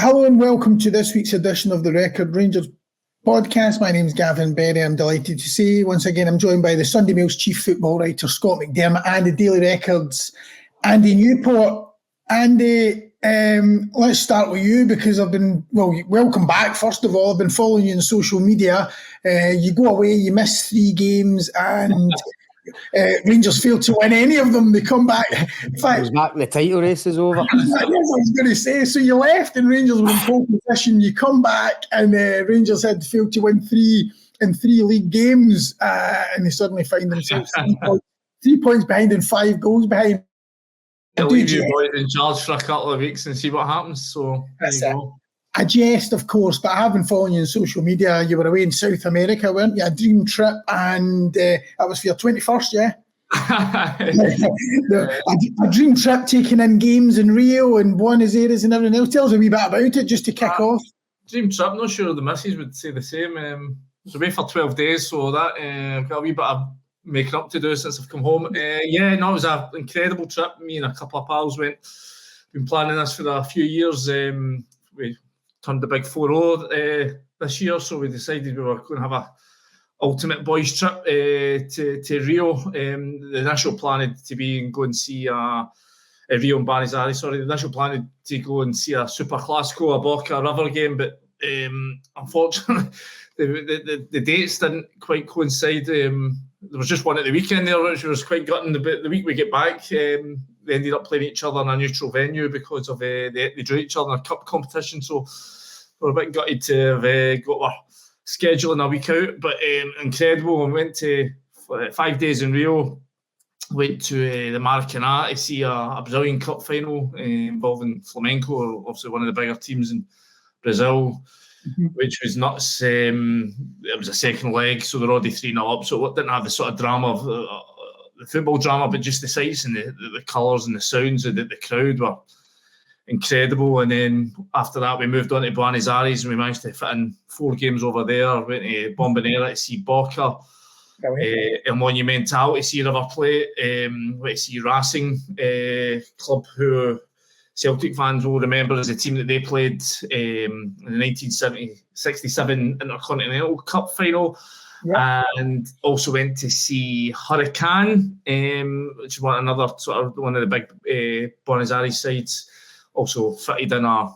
Hello and welcome to this week's edition of the Record Rangers podcast. My name is Gavin Berry. I'm delighted to say once again I'm joined by the Sunday Mail's chief football writer Scott McDermott and the Daily Record's Andy Newport. Andy, let's start with you because welcome back. First of all, I've been following you on social media. You go away, you miss 3 games and Rangers failed to win any of them. They come back. In fact, was back. The title race is over. Yes, I was going to say. So you left and Rangers were in pole position. You come back and Rangers had failed to win 3 league games, and they suddenly find themselves 3 points behind and 5 goals behind. I'll leave you boys in charge for a couple of weeks and see what happens. So there you go. A jest, of course, but I have been following you on social media. You were away in South America, weren't you? A dream trip, and that was for your 21st, yeah? A dream trip, taking in games in Rio and Buenos Aires and everything else. Tell us a wee bit about it, just to kick off. Dream trip, not sure the missus would say the same. I was away for 12 days, so that I've got a wee bit of making up to do since I've come home. It was an incredible trip. Me and a couple of pals been planning this for a few years. We turned the big 4-0 this year, so we decided we were going to have a ultimate boys trip to Rio. The initial plan had to be and go and see Rio and Buenos Aires. Sorry, the initial plan had to go and see a Super Clásico, a Boca River game, but unfortunately the dates didn't quite coincide. There was just one at the weekend there, which was quite gutting. The week we get back, they ended up playing each other in a neutral venue because of they drew each other in a cup competition. So we're a bit gutted to have got our scheduling a week out, but incredible. We went to 5 days in Rio, went to the Maracanã to see a Brazilian Cup final involving Flamengo, obviously one of the bigger teams in Brazil, which was nuts. It was a second leg, so they're already 3-0 up, so it didn't have the sort of drama of the football drama, but just the sights and the colours and the sounds and the crowd were incredible. And then after that we moved on to Buenos Aires and we managed to fit in 4 games over there. Went to Bombonera to see Boca, El Monumental to see River Plate, went to see Racing Club, who Celtic fans will remember as a team that they played in the 1967 Intercontinental Cup final. Yep. And also went to see Hurricane, which is one of the big Buenos Aires sides. Also fitted in a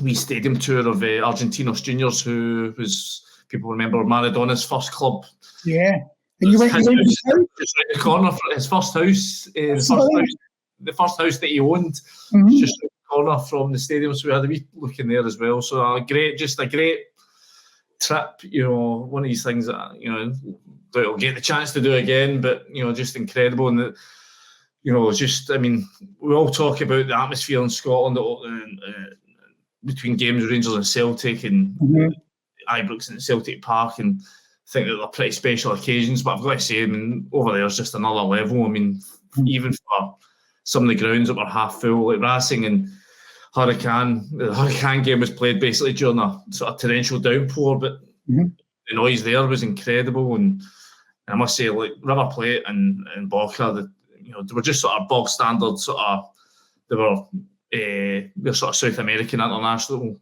wee stadium tour of Argentinos Juniors, who was, people remember, Maradona's first club. Yeah. And you went just around the corner for his first house, the first house that he owned, just around the corner from the stadium. So we had a wee look in there as well. So a great trip, one of these things that, that I'll get the chance to do again, but, just incredible. And we all talk about the atmosphere in Scotland between games, Rangers and Celtic, and Ibrox and Celtic Park, and think that they're pretty special occasions. But I've got to say, over there is just another level. Even for some of the grounds that were half full, like Racing and Hurricane, the Hurricane game was played basically during a sort of torrential downpour, but the noise there was incredible. And I must say, like River Plate and Boca, they were just sort of bog standard they're sort of South American international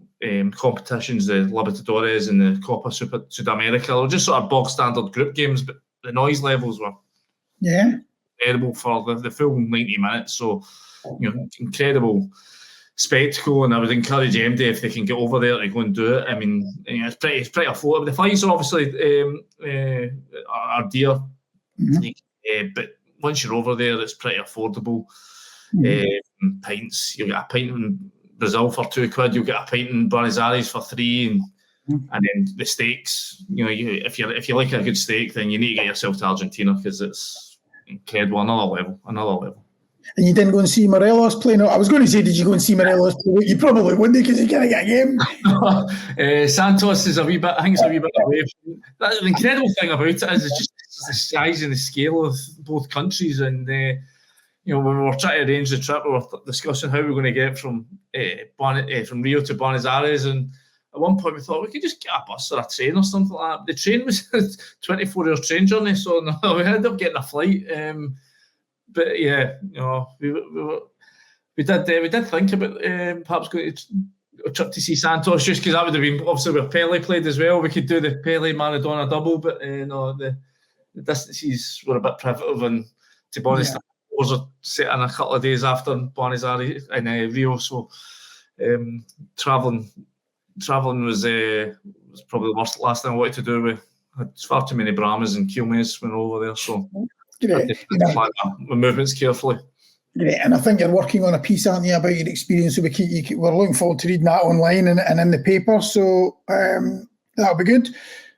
competitions, the Libertadores and the Copa Sudamerica. They were just sort of bog standard group games, but the noise levels were incredible for the full 90 minutes. So, incredible spectacle, and I would encourage MD, if they can get over there, to go and do it. It's pretty affordable. The flights are obviously are dear, but once you're over there, it's pretty affordable. Pints, you'll get a pint in Brazil for £2, you'll get a pint in Buenos Aires for £3, and then the steaks. If you like a good steak, then you need to get yourself to Argentina, because it's incredible, another level. And you didn't go and see Morelos play? No, I was going to say, did you go and see Morelos play? You probably wouldn't, because you can't get a game. Santos is a wee bit away. That's the incredible thing about it is it's just the size and the scale of both countries. And when we were trying to arrange the trip, we were discussing how we were going to get from Rio to Buenos Aires, and at one point we thought we could just get a bus or a train or something like that. The train was a 24-hour train journey, so no, we ended up getting a flight. But yeah, we did think about perhaps going to a trip to see Santos, just because that would have been obviously where Pele played as well. We could do the Pele Maradona double, but no, the distances were a bit prohibitive, and to be honest, was set in a couple of days after Buenos Aires in Rio, so travelling was probably the last thing I wanted to do. We had far too many Brahmas and Quilmes when we were over there, so I had to plan my movements carefully. Great, and I think you're working on a piece, aren't you, about your experience? So we're looking forward to reading that online and in the paper, so that'll be good.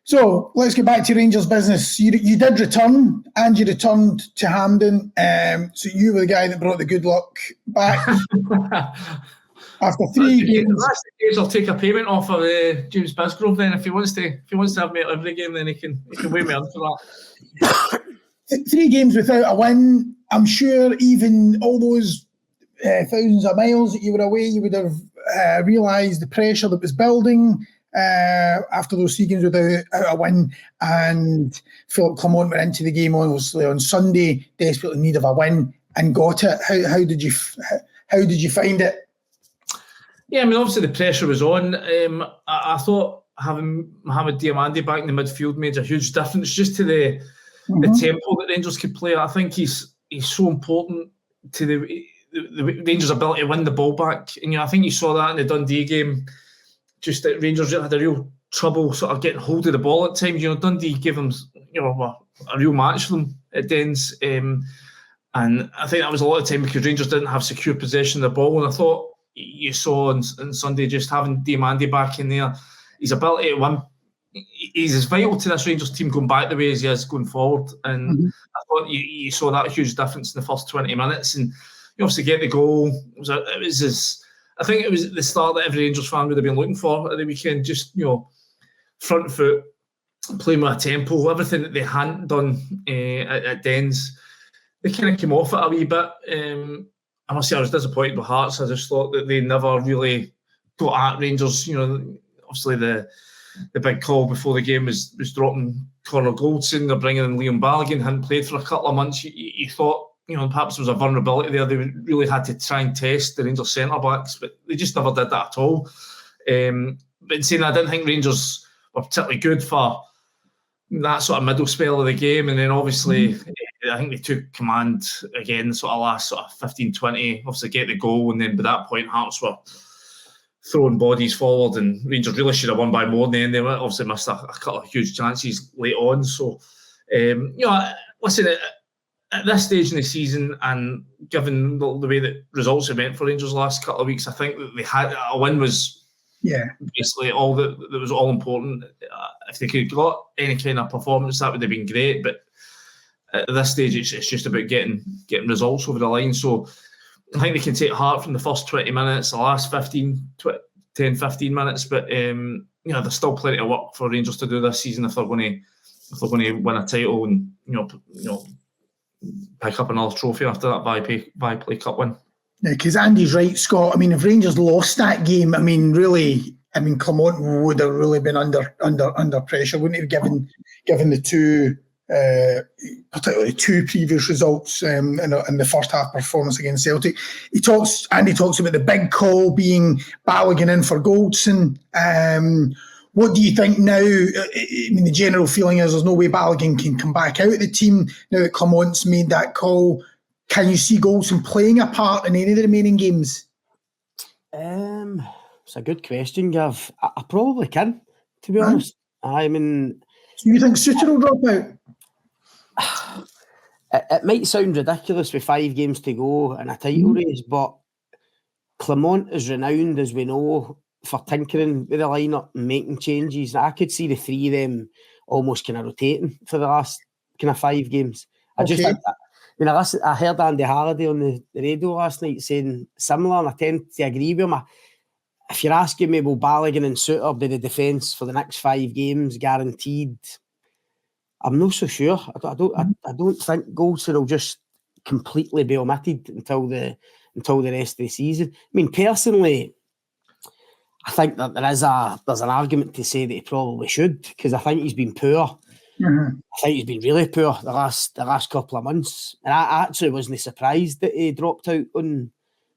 So let's get back to Rangers business. You did return, and you returned to Hampden. So you were the guy that brought the good luck back. After 3 games, that's the case. I'll take a payment off of James Bisgrove. Then, if he wants to have me at every game, then he can weigh me in for that. 3 games without a win. I'm sure even all those thousands of miles that you were away, you would have realised the pressure that was building after those 3 games without a win. And Philip Clement went into the game obviously on Sunday, desperately in need of a win, and got it. How did you find it? Yeah, I mean, obviously the pressure was on. I thought having Mohamed Diamandi back in the midfield made a huge difference just to the tempo that Rangers could play. I think he's so important to the Rangers' ability to win the ball back. And I think you saw that in the Dundee game. Just that Rangers had a real trouble sort of getting hold of the ball at times. Dundee gave them a real match for them at Dens. And I think that was a lot of time because Rangers didn't have secure possession of the ball. And I thought you saw on Sunday just having Diamandi back in there, his ability to win, he's as vital to this Rangers team going back the way as he is going forward. And I thought you saw that huge difference in the first 20 minutes. And you obviously get the goal. I think it was the start that every Rangers fan would have been looking for at the weekend. Just, front foot, playing with a tempo, everything that they hadn't done at Dens. They kind of came off it a wee bit. I must say I was disappointed with Hearts. I just thought that they never really got at Rangers. Obviously the big call before the game was dropping Connor Goldson. They're bringing in Liam Balogun, hadn't played for a couple of months. You thought, perhaps there was a vulnerability there. They really had to try and test the Rangers centre-backs, but they just never did that at all. But in saying that, I didn't think Rangers were particularly good for that sort of middle spell of the game. And then obviously, I think they took command again, sort of last 15, 20, obviously get the goal. And then by that point, Hearts were throwing bodies forward, and Rangers really should have won by more in the end. They obviously missed a couple of huge chances late on. So, listen, at this stage in the season, and given the way that results have went for Rangers the last couple of weeks, I think that they had a win was basically all that was all important. If they could have got any kind of performance, that would have been great. But at this stage, it's just about getting results over the line. So I think they can take heart from the first 20 minutes, the last 10, 15 minutes. But there's still plenty of work for Rangers to do this season if they're going to win a title and pick up another trophy after that Viaplay Cup win. Yeah, because Andy's right, Scott. I mean, if Rangers lost that game, Clement would have really been under pressure, wouldn't he, given the two, particularly two previous results in the first half performance against Celtic. Andy talks about the big call being Balogun in for Goldson. What do you think now? I mean, the general feeling is there's no way Balogun can come back out of the team now that Clement's made that call. Can you see Goldson playing a part in any of the remaining games? It's a good question, Gav. I probably can, to be honest. I mean... So you think Suter will drop out? It might sound ridiculous with 5 games to go in a title race, but Clement is renowned, as we know, for tinkering with the lineup and making changes. I could see the 3 of them almost kind of rotating for the last kind of 5 games. I heard Andy Halliday on the radio last night saying similar, and I tend to agree with him. If you're asking me, will Balogun and Suter be the defence for the next 5 games guaranteed? I'm not so sure. I don't think Goldson will just completely be omitted until the rest of the season. I mean, personally, I think that there's an argument to say that he probably should, because I think he's been poor. I think he's been really poor the last couple of months, and I actually wasn't surprised that he dropped out on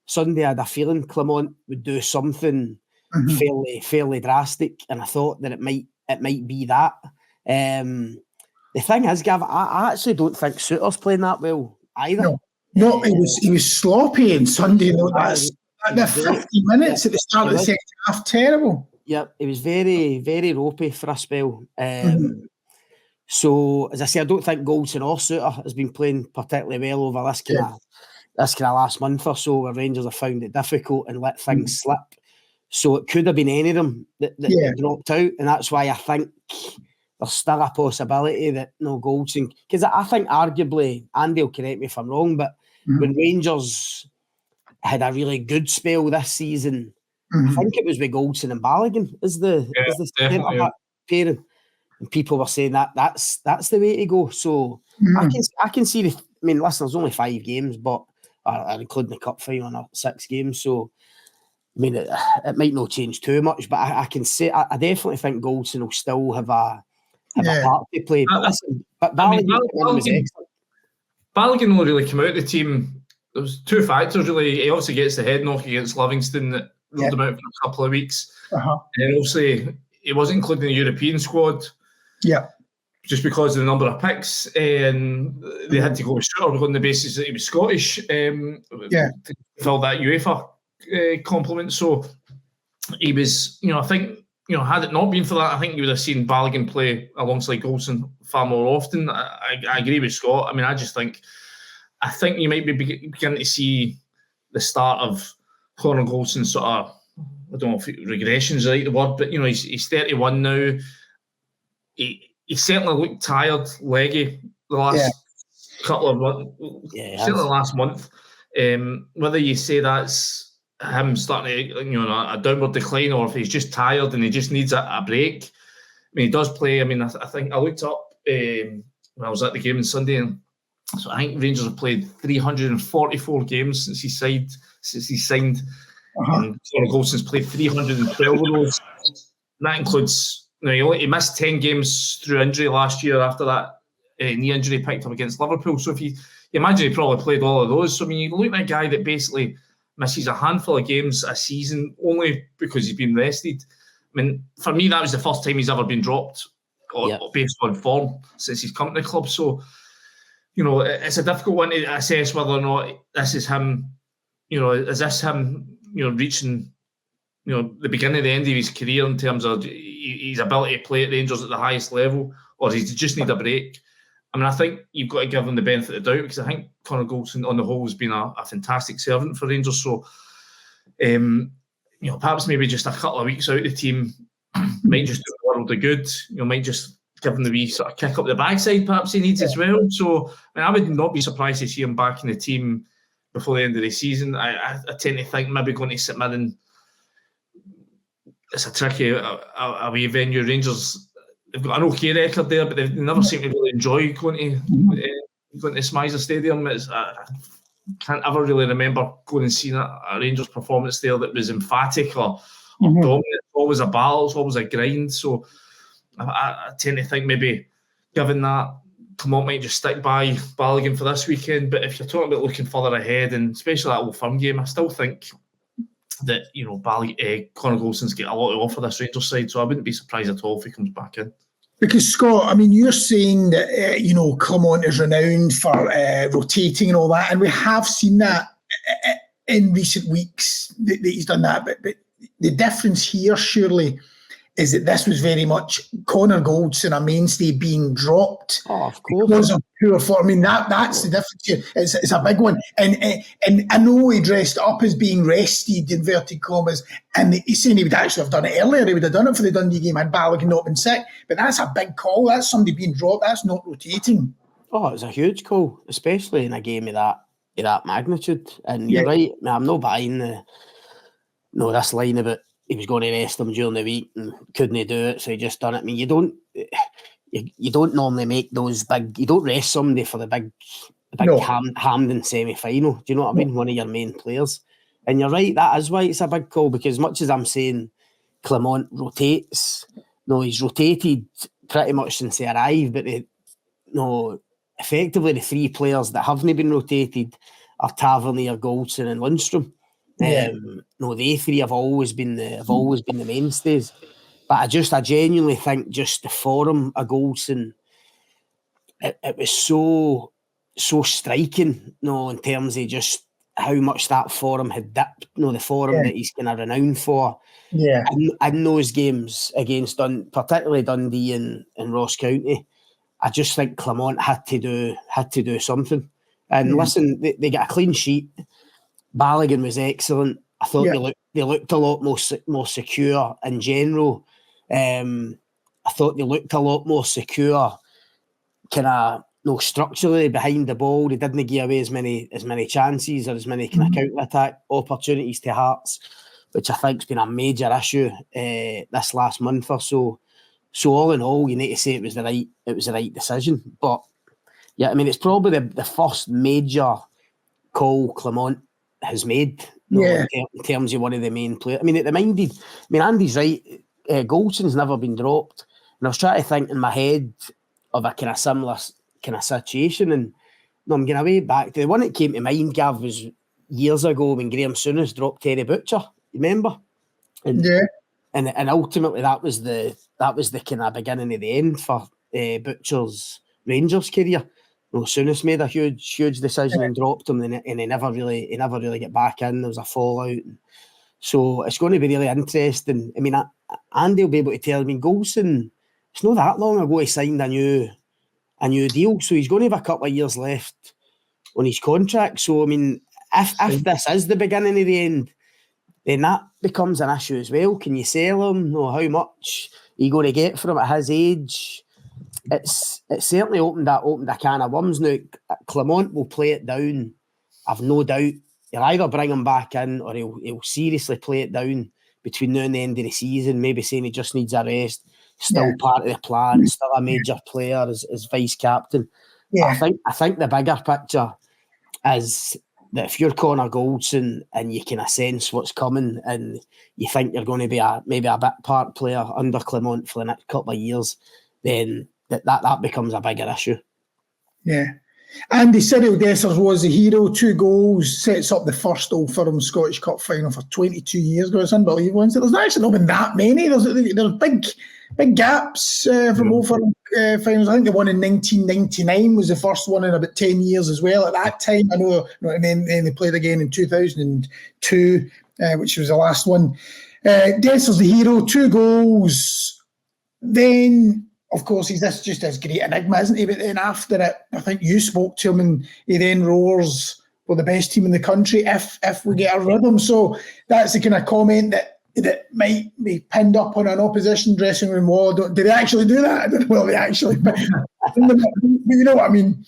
Sunday. I had a feeling Clement would do something fairly drastic, and I thought that it might be that. The thing is, Gav, I actually don't think Souttar's playing that well either. No, he was sloppy on Sunday. That's the 50 minutes at the start of the second half, terrible. Yep, it was very, very ropey for a spell. So, as I say, I don't think Goldson or Souttar has been playing particularly well over this kind of last month or so, where Rangers have found it difficult and let things slip. So it could have been any of them that dropped out, and that's why I think there's still a possibility that Goldson, because I think arguably, Andy will correct me if I'm wrong, but when Rangers had a really good spell this season, I think it was with Goldson and Balogun is the centre-back pairing, and people were saying that's the way to go. So I can see listen, there's only 5 games, but including the cup final, and 6 games, so. It might not change too much, but I can say I definitely think Goldson will still have a part to play. But Balogun will really come out of the team. There was 2 factors really. He obviously gets the head knock against Livingston that ruled him out for a couple of weeks, and obviously he wasn't included in the European squad. Yeah, just because of the number of picks, and they had to go with Souttar on the basis that he was Scottish. To fill that UEFA compliment. So he was, I think, had it not been for that, I think you would have seen Balogun play alongside Goldson far more often. I agree with Scott. I think you might be beginning to see the start of Connor Goldson sort of, I don't know if regression is the right word, but he's 31 now. He certainly looked tired, leggy the last couple of months, certainly the last month. Whether you say that's him starting to, a downward decline, or if he's just tired and he just needs a break. He does play. I think I looked up when I was at the game on Sunday, and so I think Rangers have played 344 games since he signed. And Connor Goldson's played 312 of those. And that includes, he missed 10 games through injury last year after that knee injury picked up against Liverpool. So if you imagine he probably played all of those. So you look at a guy that basically misses a handful of games a season only because he's been rested. For me, that was the first time he's ever been dropped based on form since he's come to the club. So, it's a difficult one to assess whether or not this is him, is this him, reaching, the beginning of the end of his career in terms of his ability to play at Rangers at the highest level, or does he just need a break? I think you've got to give him the benefit of the doubt, because I think Connor Goldson, on the whole, has been a fantastic servant for Rangers. So, perhaps maybe just a couple of weeks out of the team might just do the world of good. Might just give him the wee sort of kick up the backside perhaps he needs as well. So, I would not be surprised to see him back in the team before the end of the season. I tend to think maybe going to St Mirren, it's a tricky away venue. Rangers, they've got an okay record there, but they never seem to really enjoy going to Smizer Stadium. I can't ever really remember going and seeing a Rangers performance there that was emphatic or dominant. It's always a battle, it's always a grind. So I tend to think maybe, given that, Clement might just stick by Balogun for this weekend. But if you're talking about looking further ahead, and especially that Old Firm game, I still think that Connor Goldson's got a lot to offer this Rangers side, so I wouldn't be surprised at all if he comes back in. Because, Scott, you're saying that Clement is renowned for rotating and all that, and we have seen that in recent weeks that he's done that. But the difference here, surely, is that this was very much Connor Goldson, a mainstay, being dropped because of poor form. That's the difference here. It's a big one. And I know he dressed up as being rested, inverted commas, and he's saying he would actually have done it earlier. He would have done it for the Dundee game had Balogun not been sick. But that's a big call. That's somebody being dropped. That's not rotating. Oh, it was a huge call, especially in a game of that magnitude. And you're right. I'm not buying this line about he was going to rest him during the week and couldn't do it, so he just done it. You don't normally make those big. You don't rest somebody for the big Hampden semi-final. Do you know what I mean? One of your main players. And you're right, that is why it's a big call, because as much as I'm saying Clement rotates, he's rotated pretty much since he arrived, but effectively the 3 players that haven't been rotated are Tavernier, Goldson and Lundstrom. No, they three have always been the mainstays. But I genuinely think just the form of Goldson, it was so striking, in terms of just how much that form had dipped, the form that he's kind of renowned for. Yeah. In those games against particularly Dundee and Ross County, I just think Clement had to do something. And listen, they got a clean sheet. Balogun was excellent. I thought they looked a lot more secure in general. I thought they looked a lot more secure, kind of structurally behind the ball. They didn't give away as many chances or as many kind of counter-attack opportunities to Hearts, which I think's been a major issue this last month or so. So all in all, you need to say it was the right decision. But yeah, I mean, it's probably the first major call Clement has made. In terms of one of the main players. I mean, Andy's right. Goldson's never been dropped, and I was trying to think in my head of a kind of similar kind of situation, and I'm going way back. The one that came to mind, Gav, was years ago when Graham Souness dropped Terry Butcher. You remember? And ultimately that was the kind of beginning of the end for Butcher's Rangers career. Souness made a huge decision and dropped him, and he never really got back in. There was a fallout. So it's going to be really interesting. I mean, Andy will be able to tell. I mean, Goldson, it's not that long ago he signed a new deal, so he's going to have a couple of years left on his contract. So I mean, if this is the beginning of the end, then that becomes an issue as well. Can you sell him? How much are you going to get for him at his age? It's certainly opened a can of worms. Now, Clement will play it down, I've no doubt. He'll either bring him back in or he'll seriously play it down between now and the end of the season, maybe saying he just needs a rest. Still part of the plan, still a major player as vice-captain. Yeah. I think the bigger picture is that if you're Connor Goldson and you can sense what's coming and you think you're going to be maybe a bit part player under Clement for the next couple of years, then that becomes a bigger issue. Yeah. Andy Cyriel Dessers was the hero. 2 goals, sets up the first Old Firm Scottish Cup final for 22 years ago. It's unbelievable. There's actually not been that many. There's big gaps from Old Firm finals. I think the one in 1999 was the first one in about 10 years as well. At that time, I know, and then they played again in 2002, which was the last one. Dessers the hero, 2 goals. Then, of course, he's just this great enigma, isn't he? But then after it, I think you spoke to him and he then roars, we're the best team in the country if we get a rhythm. So that's the kind of comment that might be pinned up on an opposition dressing room wall. Did they actually do that? I don't know. Well, they actually. But you know what I mean?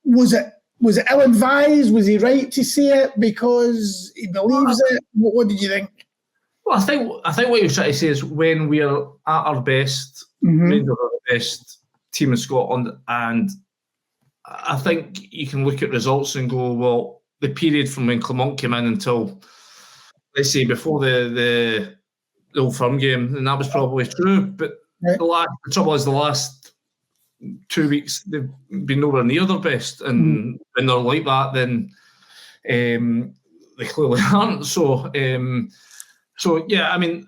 Was it ill-advised? Was he right to say it because he believes it? What did you think? Well, I think what you're trying to say is when we're at our best, Rangers are the best team in Scotland, and I think you can look at results and go, well, the period from when Clement came in until, let's say, before the Old Firm game, and that was probably true. But the trouble is, the last 2 weeks they've been nowhere near their best, and when they're like that, then they clearly aren't. So yeah, I mean,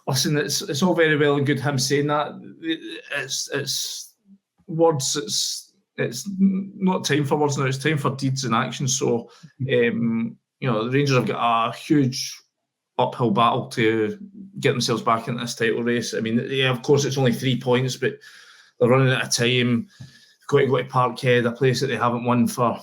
listen, it's all very well and good him saying that. It's words. It's not time for words now. It's time for deeds and actions. So, the Rangers have got a huge uphill battle to get themselves back into this title race. I mean, yeah, of course, it's only 3 points, but they're running out of time. They've got to go to Parkhead, a place that they haven't won for. I'm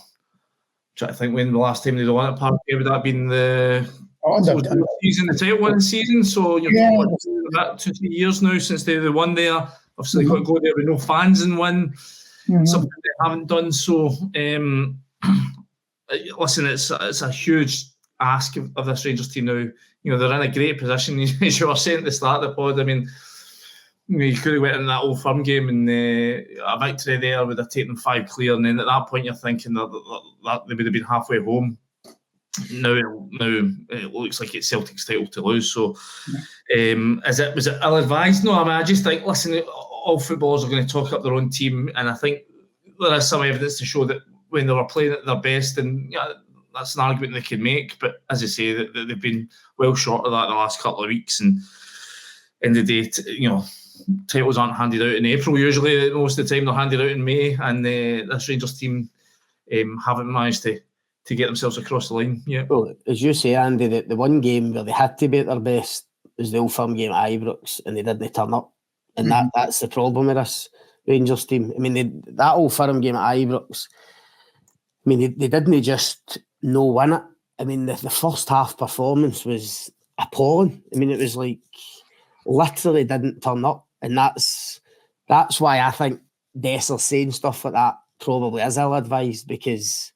trying to think when the last time they won at Parkhead would that been the title winning season. So you're talking about 2-3 years now since they won there. Obviously, they've got to go there with no fans and win. Something they haven't done. So, listen, it's a huge ask of this Rangers team now. They're in a great position. As you were saying at the start of the pod, I mean, you could have went in that Old Firm game and a victory there would have taken them 5 clear, and then at that point you're thinking that they would have been halfway home. Now it looks like it's Celtic's title to lose. So, was it ill-advised? No, I mean, I just think, listen, all footballers are going to talk up their own team, and I think there is some evidence to show that when they were playing at their best, and that's an argument they can make. But as I say, they've been well short of that the last couple of weeks. And in the day, titles aren't handed out in April. Usually, most of the time they're handed out in May, and this Rangers team haven't managed to get themselves across the line yet. Well, as you say, Andy, the one game where they had to be at their best was the Old Firm game at Ibrox, and they didn't turn up. And that's the problem with this Rangers team. I mean, that Old Firm game at Ibrox, I mean, they didn't just no win it. I mean, the first half performance was appalling. I mean, it was like literally didn't turn up. And that's why I think Dessers saying stuff like that probably is ill-advised, because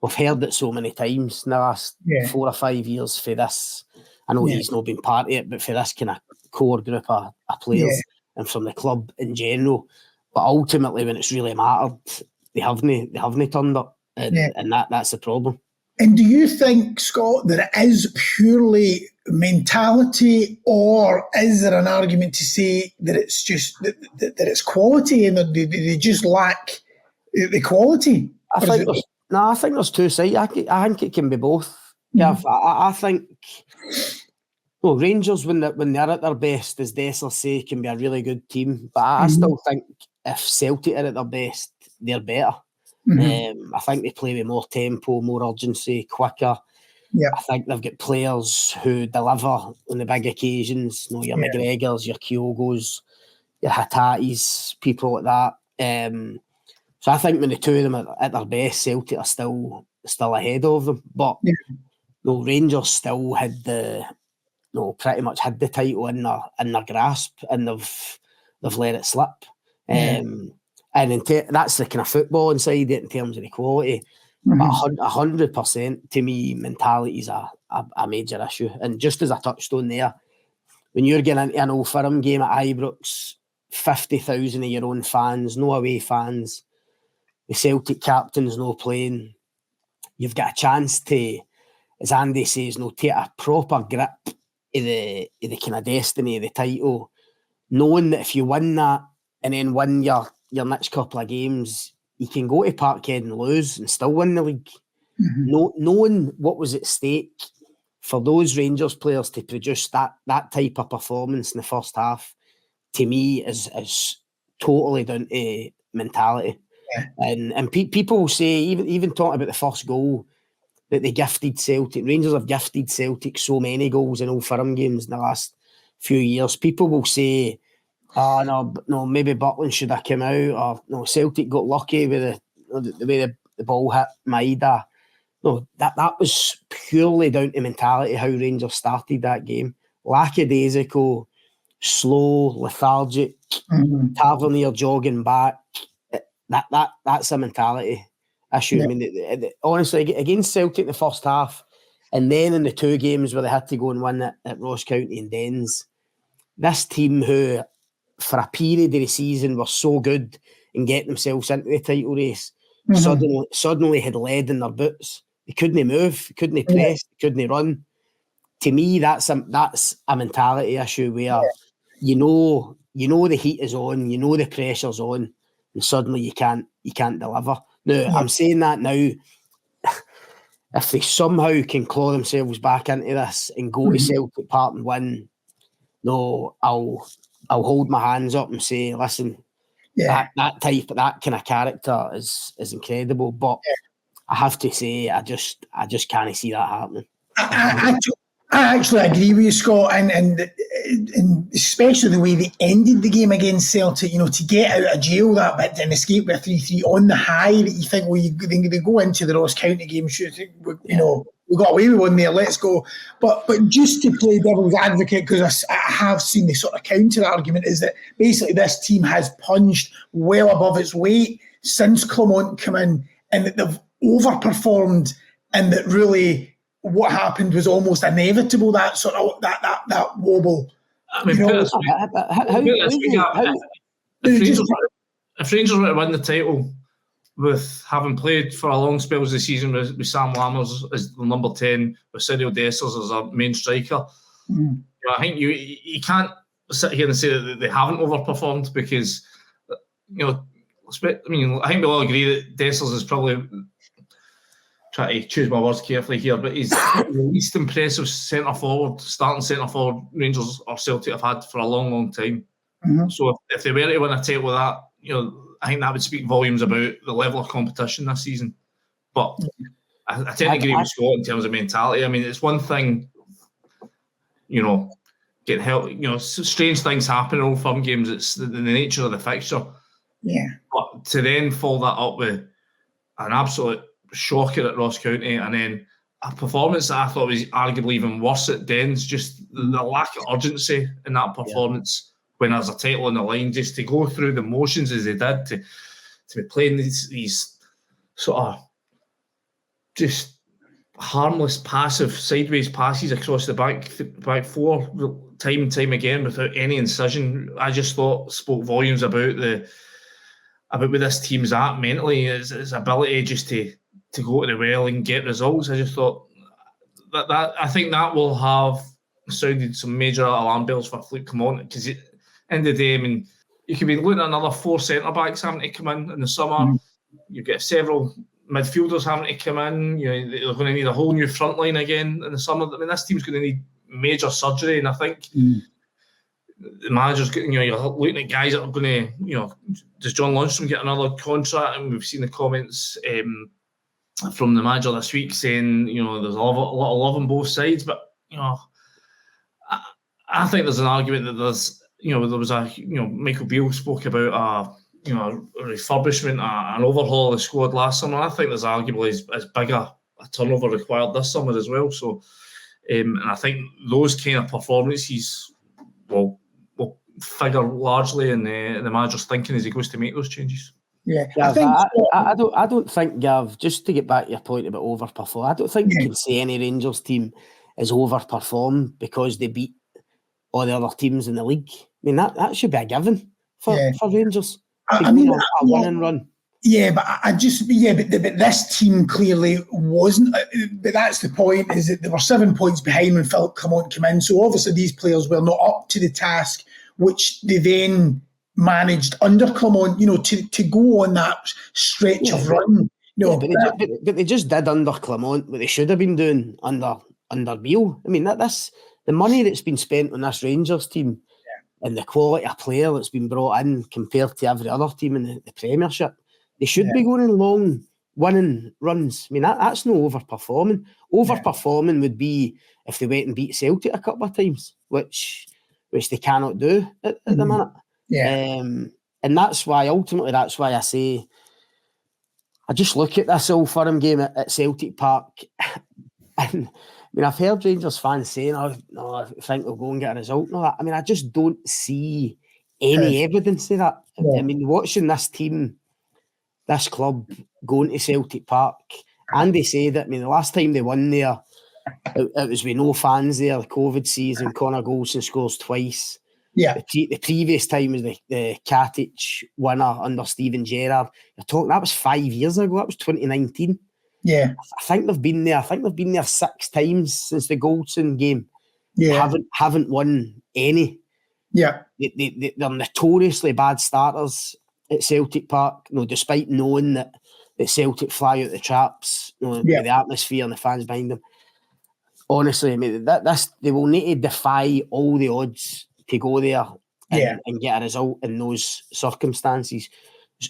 we've heard it so many times in the last 4 or 5 years for this. I know he's not been part of it, but for this kind of core group of players and from the club in general. But ultimately, when it's really mattered, they haven't turned up. And that's the problem. And do you think, Scott, that it is purely mentality, or is there an argument to say that it's just that it's quality and that they just lack the quality? I think there's two sides. I think it can be both. Yeah, I think Rangers when they're at their best, as Dessers say, can be a really good team. But I still think if Celtic are at their best, they're better. I think they play with more tempo, more urgency, quicker. Yeah. I think they've got players who deliver on the big occasions. Your McGregors, your Kyogos, your Hatatis, people like that. So I think when the two of them are at their best, Celtic are still ahead of them. But Rangers still had pretty much had the title in their grasp, and they've let it slip. And that's the kind of football inside it in terms of the quality. But 100% to me, mentality is a major issue. And just as I touched on there, when you're getting into an Old Firm game at Ibrox, 50,000 of your own fans, no away fans, the Celtic captain's no playing, you've got a chance to, as Andy says, take a proper grip of the kind of destiny of the title, knowing that if you win that and then win your next couple of games, you can go to Parkhead and lose and still win the league. Knowing what was at stake for those Rangers players to produce that type of performance in the first half, to me, is totally down to mentality. And people will say, even talking about the first goal, that they gifted Celtic. Rangers have gifted Celtic so many goals in Old Firm games in the last few years. People will say, no, maybe Butland should have come out, or no, Celtic got lucky with the way the ball hit Maida. No, that was purely down to mentality, how Rangers started that game. Lackadaisical, slow, lethargic, Tavernier jogging back. That's a mentality issue. I mean, honestly, against Celtic in the first half, and then in the two games where they had to go and win at Ross County and Dens, this team who, for a period of the season, were so good in getting themselves into the title race, suddenly had lead in their boots. They couldn't move, couldn't press, couldn't run. To me, that's a mentality issue where you know the heat is on, you know the pressure's on, and suddenly you can't deliver. Now, I'm saying that now, if they somehow can claw themselves back into this and go to Celtic Park and win, I'll hold my hands up and say, listen, that kind of character is incredible. But I have to say, I just can't see that happening. I actually agree with you, Scott, and especially the way they ended the game against Celtic. To get out of jail that bit and escape with a 3-3 on the high, that you think, they go into the Ross County game, we got away with one there, let's go. But just to play devil's advocate, because I have seen the sort of counter argument, is that basically this team has punched well above its weight since Clement came in, and that they've overperformed, and that really what happened was almost inevitable, that sort of that wobble. I mean, if Rangers were to win the title with having played for a long spell of the season with Sam Lammers as the number 10, with Cyriel Dessers as our main striker, I think you can't sit here and say that they haven't overperformed, because I think we all agree that Dessers is probably try to choose my words carefully here, but he's the least impressive starting centre forward Rangers or Celtic have had for a long, long time. Mm-hmm. So if they were to win a title with that, I think that would speak volumes about the level of competition this season. But I tend to agree with Scott in terms of mentality. I mean, it's one thing, getting help. Strange things happen in Old Firm games. It's the nature of the fixture. Yeah. But to then follow that up with an absolute shocker at Ross County, and then a performance that I thought was arguably even worse at Dens, just the lack of urgency in that performance when there's a title on the line, just to go through the motions as they did, to be playing these sort of just harmless, passive, sideways passes across the back four time and time again without any incision. I just thought spoke volumes about where this team's at mentally, its ability just to go to the well and get results. I just thought that I think that will have sounded some major alarm bells for Philippe Clement, because at the end of the day, I mean, you could be looking at another 4 centre backs having to come in the summer. Mm-hmm. You get several midfielders having to come in. They're going to need a whole new front line again in the summer. I mean, this team's going to need major surgery, and I think the manager's getting, you're looking at guys that are going to, does John Lundstrom get another contract? And we've seen the comments from the manager this week saying, there's a lot of love on both sides, but I think there's an argument that there's, there was Michael Beale spoke about a refurbishment, an overhaul of the squad last summer. I think there's arguably as big a turnover required this summer as well. So, and I think those kind of performances will figure largely in the manager's thinking as he goes to make those changes. Yeah, Gav, I don't think, Gav, just to get back to your point about overperform, I don't think you can say any Rangers team is overperformed because they beat all the other teams in the league. I mean, that should be a given for Rangers. I mean, a winning run. Yeah, but but this team clearly wasn't. But that's the point, is that they were 7 points behind when Philippe Clement came in. So obviously these players were not up to the task, which they then managed under Clement, to go on that stretch of run. But they just did under Clement what they should have been doing under Beale. I mean, that's the money that's been spent on this Rangers team and the quality of player that's been brought in compared to every other team in the Premiership. They should be going in long winning runs. I mean, that's no overperforming. Overperforming would be if they went and beat Celtic a couple of times, which they cannot do at the minute. Yeah. And that's why I say, I just look at this Old Firm game at Celtic Park, and I mean, I've heard Rangers fans saying, no, I think they'll go and get a result. No, I mean, I just don't see any evidence of that. Yeah. I mean, watching this team, this club going to Celtic Park, and they say that, I mean, the last time they won there, it was with no fans there, the COVID season. Connor Goldson scores twice. Yeah. The previous time was the Katic winner under Steven Gerrard. You're talking, that was 5 years ago. That was 2019. Yeah. I think they've been there 6 times since the Goldson game. Yeah. Haven't won any. Yeah. They're notoriously bad starters at Celtic Park, despite knowing that Celtic fly out the traps, with the atmosphere and the fans behind them. Honestly, I mean, they will need to defy all the odds to go there and get a result in those circumstances.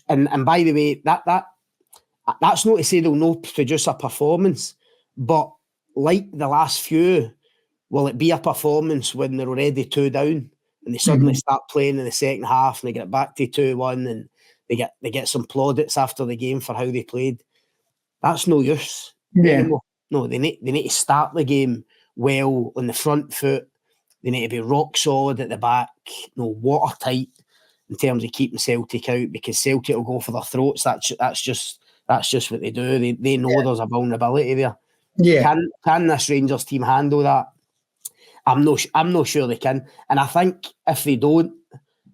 And by the way, that's not to say they'll not produce a performance, but like the last few, will it be a performance when they're already 2 down and they suddenly start playing in the second half and they get back to 2-1 and they get some plaudits after the game for how they played? That's no use. Yeah. No, they need to start the game well on the front foot. They need to be rock solid at the back, watertight in terms of keeping Celtic out, because Celtic will go for their throats. That's just what they do. They know there's a vulnerability there. Yeah. Can this Rangers team handle that? I'm not sure they can. And I think if they don't,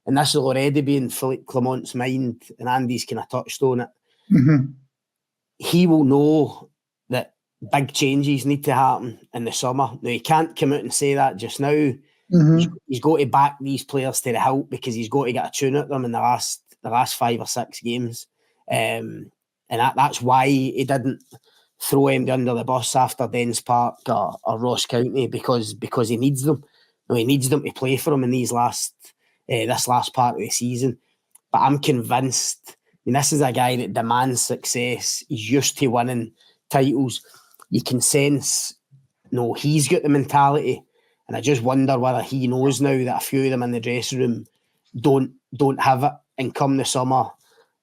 and this will already be in Philippe Clement's mind, and Andy's kind of touched on it, he will know that big changes need to happen in the summer. Now, he can't come out and say that just now. He's got to back these players to the hilt, because he's got to get a tune at them in the last 5 or 6 games. And that's why he didn't throw anybody under the bus after Dens Park or Ross County because he needs them. No, he needs them to play for him in this last part of the season. But I'm convinced, I mean, this is a guy that demands success. He's used to winning titles. You can sense, no, he's got the mentality. And I just wonder whether he knows now that a few of them in the dressing room don't have it. And come the summer,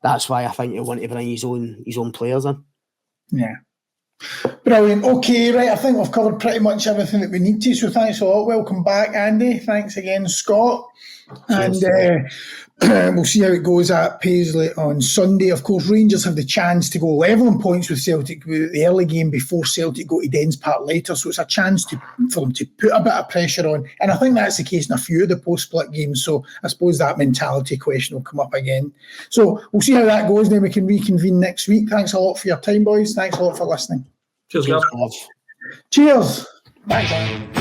that's why I think he'll want to bring his own players in. Yeah. Brilliant. Okay, right. I think we've covered pretty much everything that we need to. So thanks a lot. Welcome back, Andy. Thanks again, Scott. Cheers. And we'll see how it goes at Paisley on Sunday. Of course, Rangers have the chance to go level in points with Celtic with the early game before Celtic go to Dens Park later. So it's a chance for them to put a bit of pressure on. And I think that's the case in a few of the post-split games. So I suppose that mentality question will come up again. So we'll see how that goes. Then we can reconvene next week. Thanks a lot for your time, boys. Thanks a lot for listening. Cheers, guys. Cheers. Bye.